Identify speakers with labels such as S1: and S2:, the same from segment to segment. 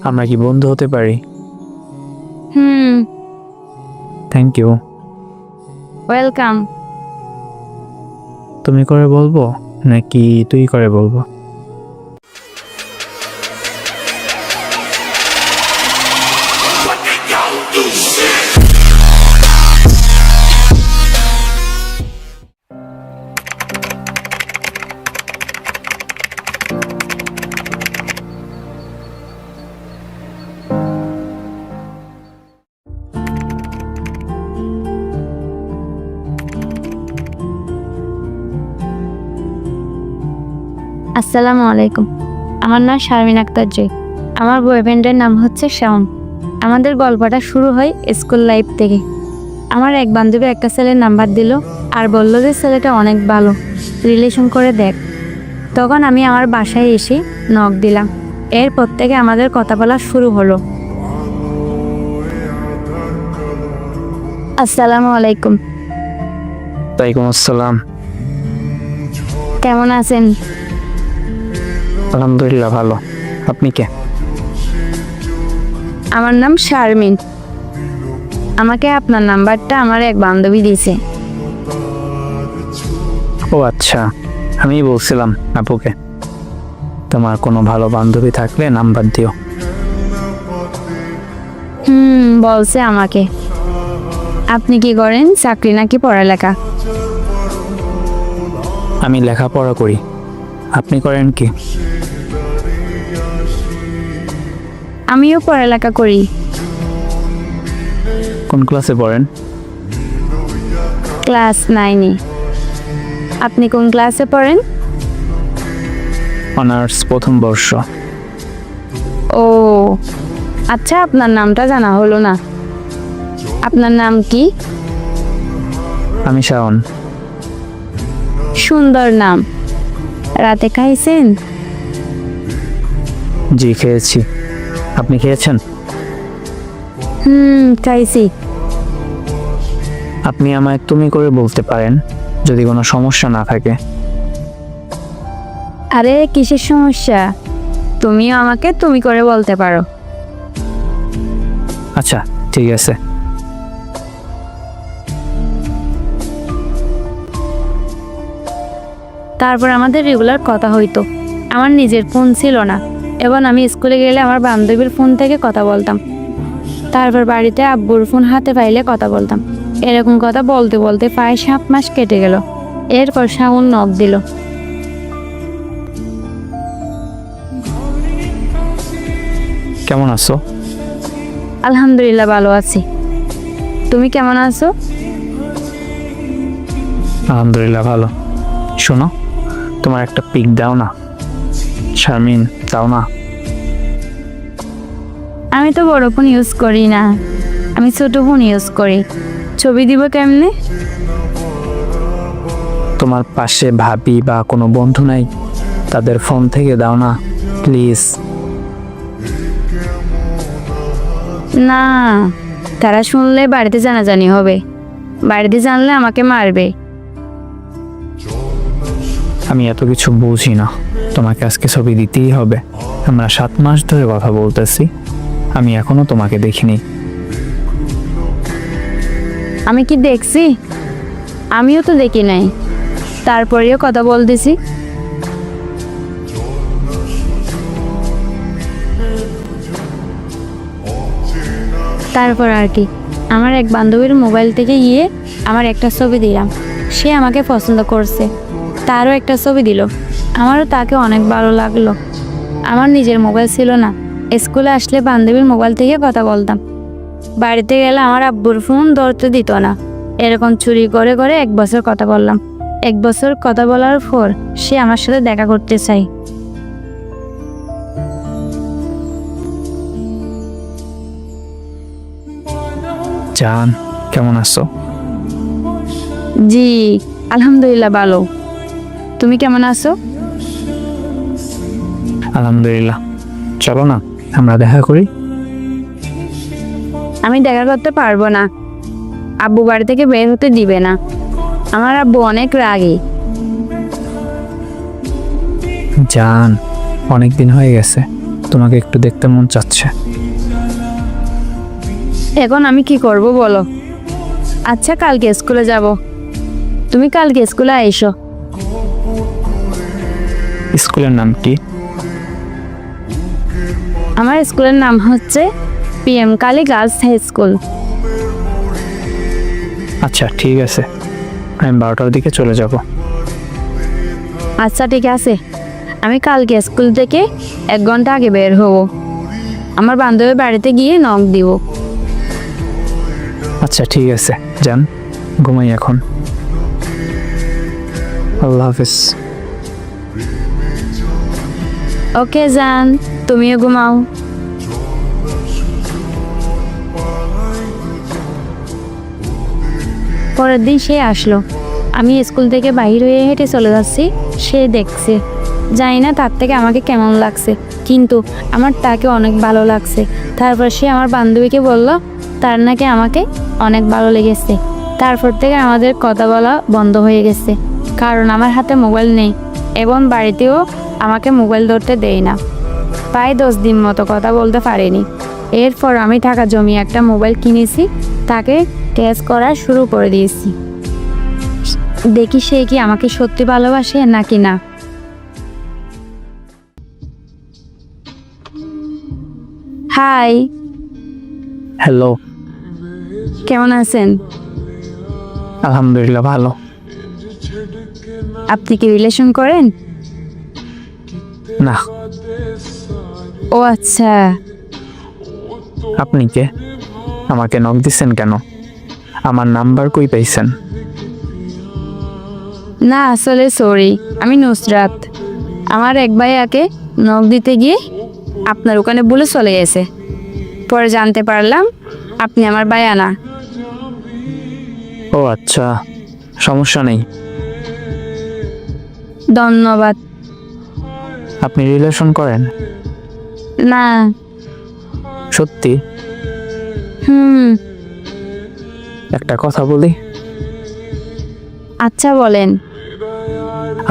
S1: আমরা কি বন্ধু হতে পারি?
S2: হুম।
S1: Thank you.
S2: ওয়েলকাম।
S1: তুমি করে বলবো নাকি তুই করে বলবো?
S2: আসসালামু আলাইকুম। আমার নাম শারমিন আক্তার জয়। আমার বয়ফ্রেন্ডের নাম হচ্ছে শাওন। আমাদের গল্পটা শুরু হয় স্কুল লাইফ থেকে। আমার এক বান্ধবী একটা ছেলের নাম্বার দিল আর বলল যে ছেলেটা অনেক ভালো, রিলেশন করে দেখ। তখন আমি আমার বাসায় এসে নক দিলাম। এরপর থেকে আমাদের কথা বলা শুরু হলো। আসসালামু আলাইকুম।
S1: ওয়ালাইকুম আসসালাম।
S2: কেমন আছেন?
S1: আলহামদুলিল্লাহ ভালো। আপনি কে?
S2: আমার নাম শারমিন। আমাকে আপনার নাম্বারটা আমার এক বান্ধবী দিয়েছে।
S1: ও আচ্ছা, আমি বলছিলাম আপুকে তোমার কোনো ভালো বান্ধবী থাকলে নাম্বার দিও।
S2: বলছে আমাকে। আপনি কি করেন, চাকরি নাকি পড়ালেখা?
S1: আমি লেখাপড়া করি। আপনি করেন কি?
S2: আমিও পড়ালেখা করি।
S1: কোন ক্লাসে পড়েন?
S2: ক্লাস 9-এ। আপনি কোন ক্লাসে পড়েন?
S1: অনার্স প্রথম বর্ষ।
S2: ও আচ্ছা, আপনার নামটা জানা হলো না। আপনার নাম কি?
S1: আমি শাওন।
S2: সুন্দর নাম। রাতে খাইছেন?
S1: জি খেয়েছি। আপনি খেয়েছেন?
S2: খাইছি।
S1: আপনি আমায় তুমি করে বলতে পারেন যদি কোনো সমস্যা না থাকে।
S2: আরে কিসের সমস্যা? তুমিও আমাকে তুমি করে বলতে পারো।
S1: আচ্ছা ঠিক আছে।
S2: তারপর আমাদের রেগুলার কথা হইতো। আমার নিজের ফোন ছিল না এবং আমি স্কুলে গেলে আমার বান্ধবীর ফোন থেকে কথা বলতাম। তারপর বাড়িতে আব্বুর ফোন হাতে পাইলে কথা বলতাম। এরকম কথা বলতে বলতে প্রায় 7 মাস কেটে গেল। এরপর শাওন নক দিল।
S1: কেমন আছো?
S2: আলহামদুলিল্লাহ ভালো আছি। তুমি কেমন আছো?
S1: আলহামদুলিল্লাহ ভালো। শোনো, তোমার একটা পিক দাও না। শারমিন দাও না।
S2: আমি তো বড় ফোন ইউজ করি না, আমি ছোট ফোন ইউজ করি। ছবি দিব কেমনে?
S1: তোমার পাশে ভাবি বা কোনো বন্ধু নাই? তাদের ফোন থেকে দাও না প্লিজ।
S2: না, তারা শুনলে বাড়িতে জানাজানি হবে। বাড়িতে জানলে আমাকে মারবে।
S1: আমি এত কিছু বুঝি না, তোমাকে আজকে ছবি দিতেই হবে। আমরা 7 মাস ধরে কথা বলতেছি, আমি এখনো তোমাকে দেখিনি।
S2: আমি কি দেখছি? আমিও তো দেখি নাই, তারপরেও কথা বলতেছি। তারপর আর কি, আমার এক বান্ধবীর মোবাইল থেকে গিয়ে আমার একটা ছবি দিলাম। সে আমাকে পছন্দ করছে, তারও একটা ছবি দিল। আমারও তাকে অনেক ভালো লাগলো। আমার নিজের মোবাইল ছিল না, স্কুলে আসলে বান্ধবীর মোবাইল থেকে কথা বলতাম। বাড়িতে গেলে আমার আব্বুর ফোন ধরতে দিত না। এরকম চুরি করে করে 1 বছর কথা বললাম। 1 বছর কথা বলার পর সে আমার সাথে দেখা করতে চায়।
S1: জান কেমন আছো?
S2: জি আলহামদুলিল্লাহ ভালো। তুমি কেমন আছো?
S1: আলহামদুলিল্লাহ। চলো না আমরা দেখা করি।
S2: আমি দেখা করতে পারবো না, আব্বু বাড়ি থেকে বের হতে দিবে না। আমার আব্বু অনেক রাগী।
S1: জান অনেক দিন হয়ে গেছে, তোমাকে একটু দেখতে মন চাচ্ছে।
S2: এখন আমি কি করব বলো? আচ্ছা, কালকে স্কুলে যাব। তুমি কালকে স্কুলে আইসো।
S1: স্কুলের নাম কি?
S2: আমার স্কুলের নাম হচ্ছে PM Kali girls high school.
S1: আচ্ছা ঠিক আছে, আমি 12টার দিকে চলে যাব।
S2: আচ্ছা ঠিক আছে, আমি কালকে স্কুল থেকে 1 ঘন্টা আগে বের হব। আমার বান্ধবীর বাড়িতে গিয়ে নক দিব।
S1: আচ্ছা ঠিক আছে, যান, ঘুমাই এখন। আল্লাহ হাফিজ।
S2: ওকে যান, তুমিও ঘুমাও। পরের দিন সে আসলো। আমি স্কুল থেকে বাইর হয়ে হেঁটে চলে যাচ্ছি, সে দেখছে। জানি না তার থেকে আমাকে কেমন লাগছে, কিন্তু আমার তাকে অনেক ভালো লাগছে। তারপর সে আমার বান্ধবীকে বলল তার নাকি আমাকে অনেক ভালো লেগেছে। তারপর থেকে আমাদের কথা বলা বন্ধ হয়ে গেছে, কারণ আমার হাতে মোবাইল নেই এবং বাড়িতেও আমাকে মোবাইল ধরতে দেয় না। প্রায় 10 দিন মতো কথা বলতে পারিনি। এরপর আমি টাকা জমিয়ে একটা মোবাইল কিনেছি, তাকে টেক্সট করা শুরু করে দিয়েছি। দেখি সে কি আমাকে সত্যি ভালোবাসে নাকি না। Hi,
S1: hello.
S2: কেমন আছেন?
S1: আলহামদুলিল্লাহ ভালো।
S2: আপনি কি রিলেশন করেন?
S1: না।
S2: ও আচ্ছা।
S1: আপনি কে? আমাকে নক দিচ্ছেন কেন? আমার নাম্বার কই পাইছেন?
S2: না আসলে সরি, আমি নুসরাত। আমার এক ভাইয়াকে নক দিতে গিয়ে আপনার ওখানে বলে চলে গেছে। পরে জানতে পারলাম আপনি আমার ভাইয়া না।
S1: ও আচ্ছা, সমস্যা নেই।
S2: ধন্যবাদ।
S1: আপনি রিলেশন করেন?
S2: না।
S1: সত্যি?
S2: হুম।
S1: একটা কথা বলি?
S2: আচ্ছা বলেন।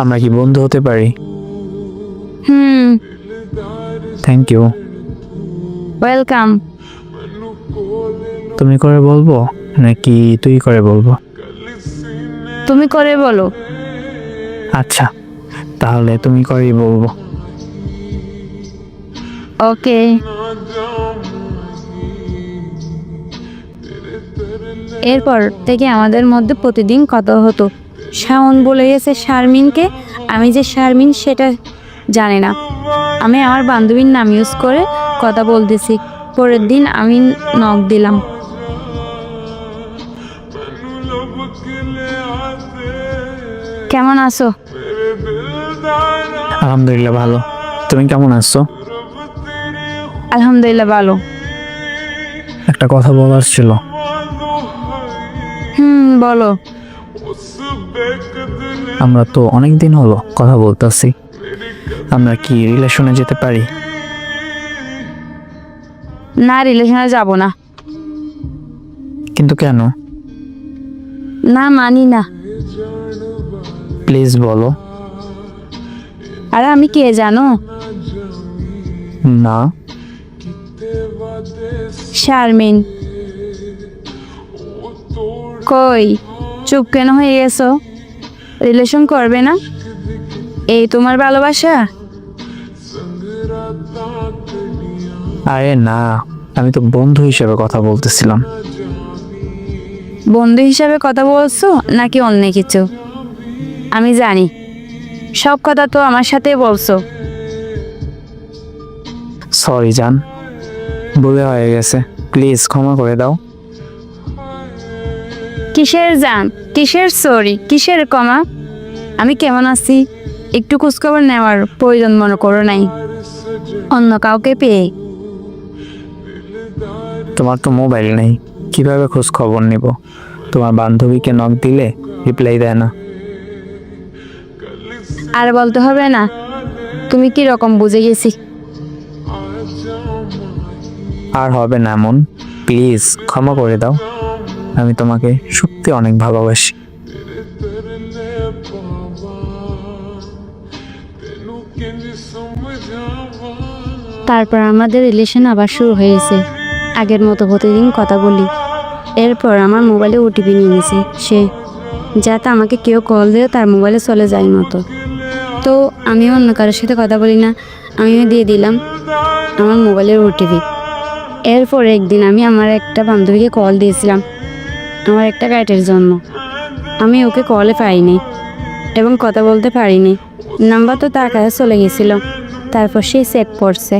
S1: আমরা কি বন্ধু হতে পারি?
S2: হুম।
S1: Thank you.
S2: ওয়েলকাম।
S1: তুমি করে বলবো নাকি তুই করে বলবো?
S2: তুমি করে বলো।
S1: আচ্ছা, তাহলে তুমি করেই বলবো।
S2: ওকে। এরপর থেকে আমাদের মধ্যে প্রতিদিন কথা হতো। শাওন বলে গেছে শারমিনকে, আমি যে শারমিন সেটা জানি না। আমি আমার বান্ধবীর নাম ইউজ করে কথা বলতেছি। পরের দিন আমি নক দিলাম। কেমন আছো?
S1: আলহামদুলিল্লাহ ভালো। তুমি কেমন আছো?
S2: আলহামদুলিল্লাহ ভালো।
S1: একটা কথা বলার ছিল।
S2: বলো।
S1: আমরা তো অনেক দিন হলো কথা বলতেছি, আমরা কি রিলেশনে যেতে পারি?
S2: না, রিলেশনে যাব না।
S1: কিন্তু কেন?
S2: না, মানি না।
S1: প্লিজ বলো।
S2: আরে আমি কে জানো?
S1: না।
S2: শারমিন। কই চুপ কেন হয়ে গেছো? রিলেশন করবে না? এই তোমার ভালোবাসা?
S1: আরে না, আমি তো বন্ধু হিসেবে কথা বলতেছিলাম।
S2: বন্ধু হিসাবে কথা বলছো নাকি অন্য কিছু? আমি জানি, সব কথা তো আমার সাথে বলছো।
S1: সরি জান, ভুলে হয়ে গেছে, প্লিজ ক্ষমা করে দাও।
S2: কিসের জান, কিসের সরি, কিসের ক্ষমা? আমি কেমন আছি একটু খোঁজখবর নেওয়ার প্রয়োজন মনে করো নাই অন্য কাউকে পেয়ে?
S1: তোমার তো মোবাইল নেই, কিভাবে খোঁজ খবর নিব? তোমার বান্ধবীকে নক দিলে রিপ্লাই দেয় না।
S2: আর বলতে হবে না, তুমি কি রকম বুঝে গেছি।
S1: আর হবে না এমন, প্লিজ ক্ষমা করে দাও। আমি তোমাকে সত্যি অনেক ভালোবাসি।
S2: তারপর আমাদের রিলেশন আবার শুরু হয়েছে। আগের মতো প্রতিদিন কথা বলি। এরপর আমার মোবাইলে ওটিপি নিয়ে গেছে সে, যাতে আমাকে কেউ কল দিও তার মোবাইলে চলে যায় মতো। তো আমি অন্য কারোর সাথে কথা বলি না, আমিও দিয়ে দিলাম আমার মোবাইলের ওটিপি। এরপর একদিন আমি আমার একটা বান্ধবীকে কল দিয়েছিলাম আমার একটা গাইডের জন্য। আমি ওকে কলে পাইনি এবং কথা বলতে পারিনি। নাম্বার তো তার কাছে চলে গেছিল। তারপর সে চেক করছে।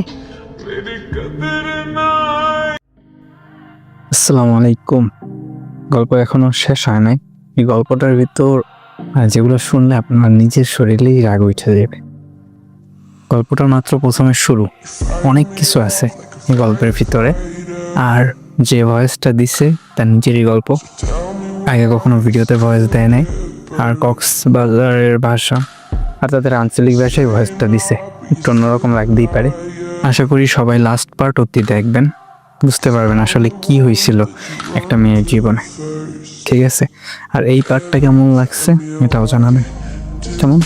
S1: আসসালামু আলাইকুম। গল্প এখনো শেষ হয় নাই। এই গল্পটার ভিতর যেগুলো শুনলে আপনার নিজের শরীরেই রাগ উঠে যাবে। গল্পটা মাত্র প্রথমে শুরু, অনেক কিছু আছে এই গল্পের ভিতরে। আর যে ভয়েসটা দিছে তার নিজেরই গল্প, আগে কখনো ভিডিওতে ভয়েস দেয় নাই। আর কক্সবাজারের ভাষা আর তাদের আঞ্চলিক ভাষায় ভয়েসটা দিছে, একটু অন্যরকম লাগতেই পারে। আশা করি সবাই লাস্ট পার্ট অব্দি দেখবেন, বুঝতে পারবেন আসলে কি হয়েছিল একটা মেয়ের জীবনে। ঠিক আছে, আর এই পার্টটা কেমন লাগছে এটাও জানাবেন। কেমন